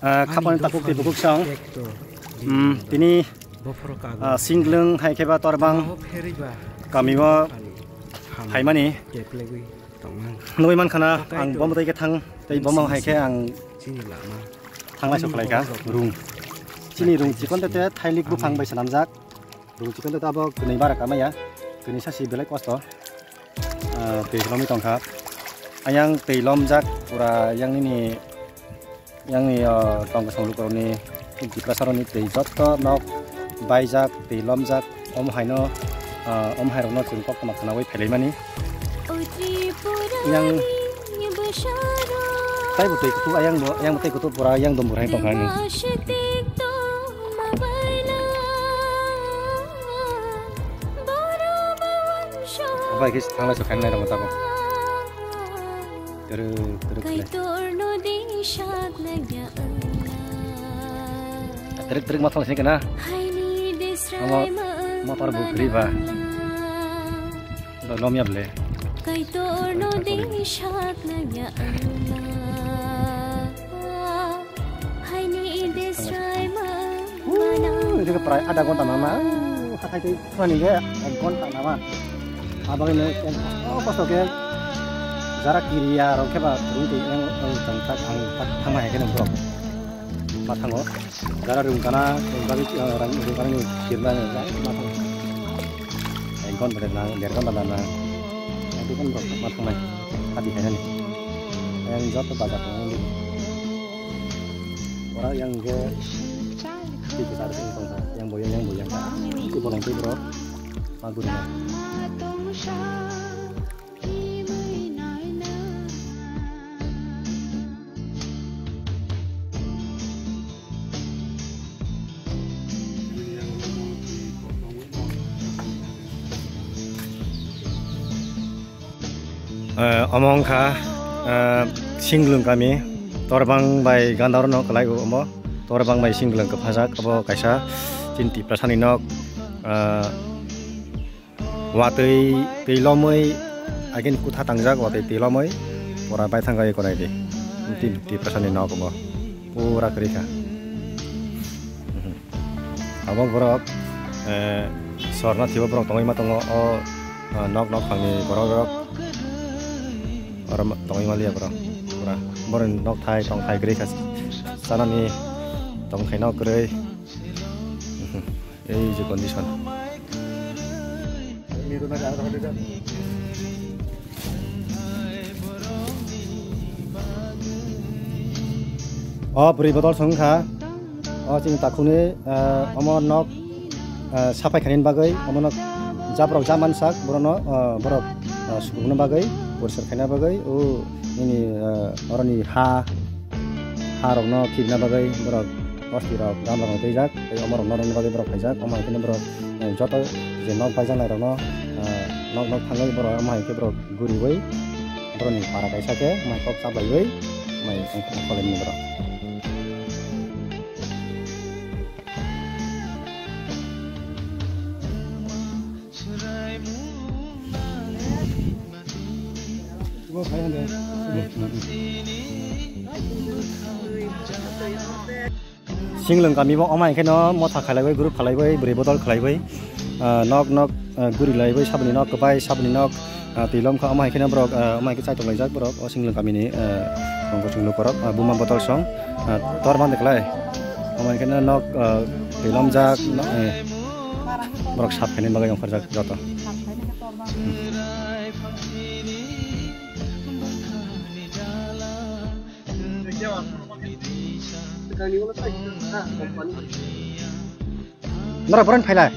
kapon tabok tabok song tini Singlwng hai Killa Torbang kamio haimani noi man khana ang bom tai ke thang tai bom hai ke ang thanglai soklai ka rung chini rung chikon te thailik bu phang bai sanamjak rung chikon te tabok nei bara kamaya kini sasi belai kosto tei lomi tongkha ayang tei lomjak pura yang ini tongka songluk ni Tiprasa ni tei jotto nok baijak tei lomjak om haino om hairokno chungkok tama khana wai phelai mani yang tai bu tei kutu ayang tei kutu pura yang dom burai tongkha ni apa guys thanglai sokan nai rong tabok Terik matang sini kena. Motor bukri ba. Lom ya beli. Itu keperai ada kontak nama. Kata itu mana ni ke? Kontak nama. Abang ini pas oke. Jarak kiri ya, roke ba. Runti yang tangkap tangmah ya kena buruk. Matang oh, gara rung kana, bagi orang ni kirna ni, matang. Engkon berenang, derkon berenang. Itu kan matang mai, hati hati ni. Yang jauh tu baca ni. Orang yang ke, itu ada yang boyang. Itu bolong tu bro, bagus ni. Among kha Singlwng kami Torbang bai gandar no kalai omo Torbang bai Singlwng ke phajak abo kaisa tin Tiprasa ni nok watei teilomoi again kutha tangjak watei teilomoi pora bai thangai korai di tin Tiprasa ni nok omo pura krwikha abo borok sorna thibo borok tongai matongo o nok phangni borok orang tongai malia bro, pura, boren Nokthai Tongthai krwikha sana ni Tongthai nok krwik, ini je condition. Oh beri botol songkha, oh cing takuni, omo nok sapai kanin bagai, omo nok jabrok zaman sak, borono borok subungna bagai. Porsir kena bagai, ini orang ni rokno kibna bagai, berok pasti rok dalam rok baijak, omor rokno bagai berok baijak, omor kena berok joto jenok baijak lai rokno, nok thangai berok omor ke berok guri wei, berok ni para kaisa ke, omor kop sabai wei, omor kolen ni berok. Singlwng kami bong omai keno motha khalai bai group khalai bai beri botol khalai bai nok guri lai bai sabni nok kebai sabni nok tilom kha omai keno brok omai ke chai tonglai jak brok o Singlwng kami ni bongko singlu korok buma botol song Torbang deklai omai keno nok tilom jak brok sap kene bagai yang farjak joto Nara peran phailah.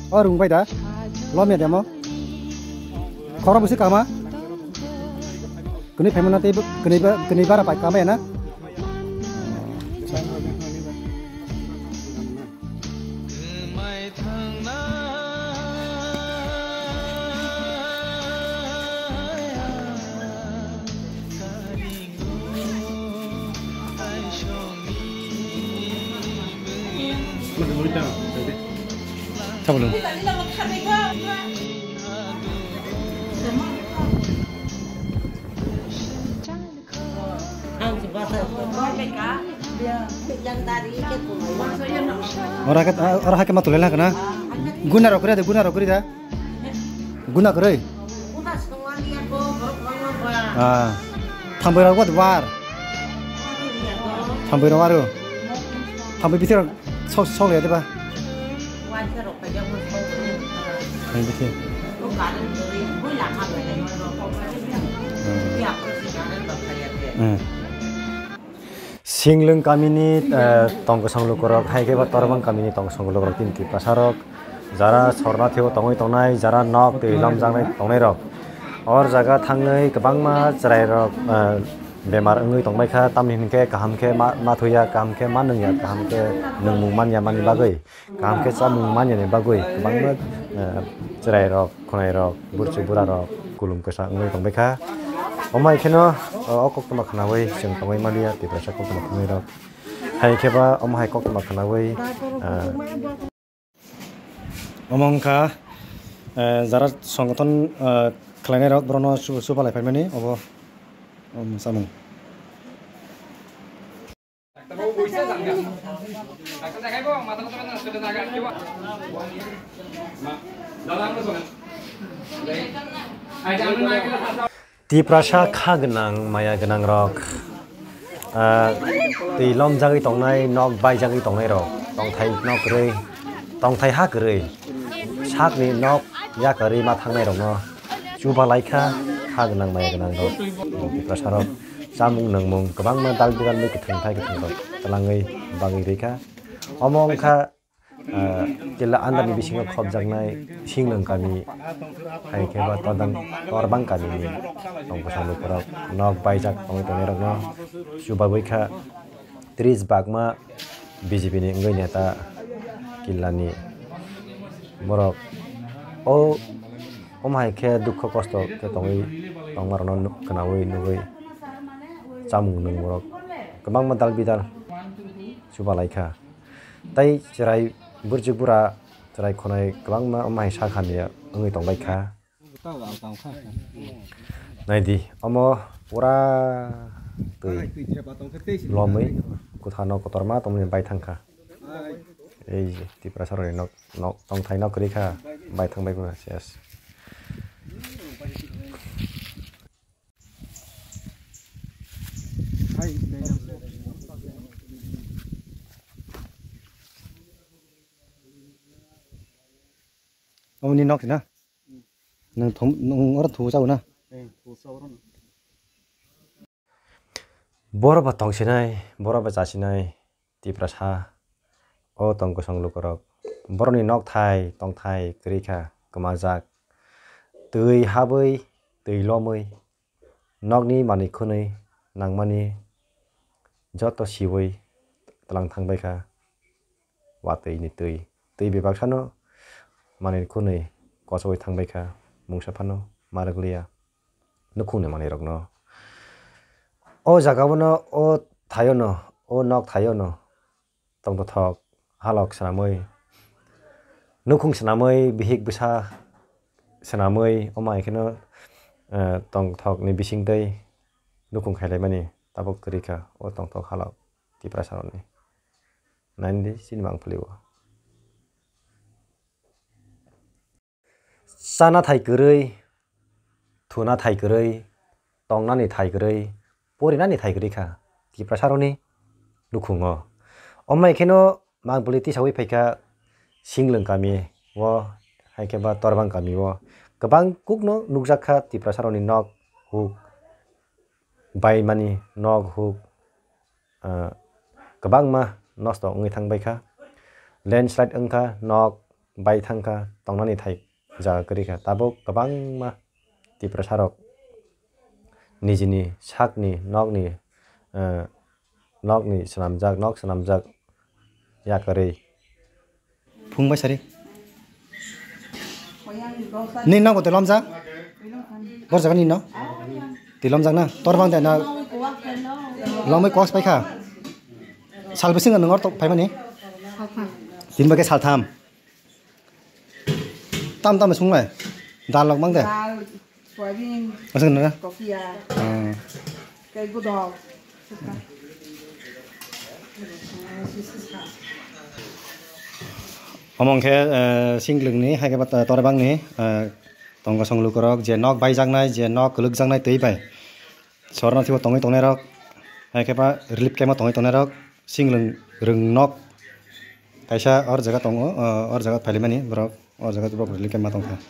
Oh rung bai da. Lom ya demo. Khora busi kama. Kuni phaimana te kuni bara pai kama ya na. Sebelum orang hakim matu lelah kena guna rokri dah guna kere tambai rawat war tambai rawaru tambai bitir sok ya deh betul Singlwng kami ni tongko sangluk korok hai ke Torbang kami ni tongko sangluk korok tin Tiprasa rok jara sorna theo tongoi tongnai jara nok teilam jangnai tongnai rok or jaga thangnai kebangma jerai rok bemar ongoi tongbai kha tamhin ke kaham ke ma thoya kaham ke manung ya kaham ke nungmung man ya mani bagoi kaham ke chamung man ya ni bagoi kebangma jerai rok khonai rok burchu bura rok kulum kesa ongoi tongbai kha omai kheno okok tama khanawai jeng tongoi malia Tiprasa kok tama khanai rok hai kheba omai kok tama khanawai omongka jara সংগঠন khlainai rok brono supalai paimani obo samung Tiprasa kha gnang maya gnang rok teilam jagi tongnai nok baijak tongnai rok tongthai nok rei tongthai ha rei sak ni nok ya kari ma thangnai rok no chuba laikha kha gnang maya gnang rok Tiprasa rok samung nangmung kebang ma dal bigan me kithung thai kithung rok talangai bangi reikha omong kha Killa anda ni bisingo khobjaknai Singlwng kami hai kheba Torbang kami ni tongko sangluk korok nok baijak tongoi tongnai rok no subabui kha 30 bagma BJP ni ngoi neta Killa ni borok o omhai khe dukho kosto ke tongoi tongmar no kanawi nugoi chamung nung borok kebang ma dal bidal subalai kha tai jerai burjuk bura jerai khonai kebang ma omhai sakhan ya ngoi tongbai kha naidi omo pura tui lomai kuthano kotorma tomni bai thangkha ei Tiprasa ro nok tongthai nok krwikha bai thangbai bura yes Om ni nok na, nang orang thu sao na. Bora batong sinai, bora baca sinai, Tiprasa, o tongko sangluk korok, bora ni Nokthai Tongthai krwikha kamajak, tui habui, tui lomui, nok ni mani khunui, nang mani, joto siwui, talang thangbai kha, watui ni tui bebak sano. Mani khunui kosoi thangbai kha mungsa phano maraglia nukhune mani rok no o jaga no o thayo no o nok thayo no tongto thok halok sanamoi nukhung sanamoi bihik bisa sanamoi omai kheno tong thok ni bising dei nukhung khailai mani tabok krwikha o tong thok halok Tiprasa ni nandi sinmang phliwo Sana thai krui, thuna thai krui, tongnani thai krui, porinani thai krwikha Tiprasa ni nukhungo. Omai kheno mang politi sawi phaika Singlwng kami wo hai kheba Torbang kami wo kebang kukno nukjakha Tiprasa ni nok huk bai mani nok huk kebang ma nosto ongoi thangbai kha landslide ongkha nok bai thangkha tongnani thai jaga krwikha tabok kebang ma Tiprasa rok nijini sakni nokni swnamjak nok swnamjak yakarei phungbai sari ni nok telomjak borjak ni no telomjak na Torbang da na lomai kos paikha salbising nongor tok paimani tinbake saltham tam tam sungai dalok mang deh masuk na cây bút đỏ Omong ke Singlwng ni hai ke Torbang ni tonggo songlu korok je nok baijak nai je nok kuluk nai tei bai sorna thibo tongai tongnai rok hai ke ba relief kema tongai tongnai rok Singlwng rung nok kaisa or jaga tongo or jaga phalimani borok or jaga relief kema tongkha.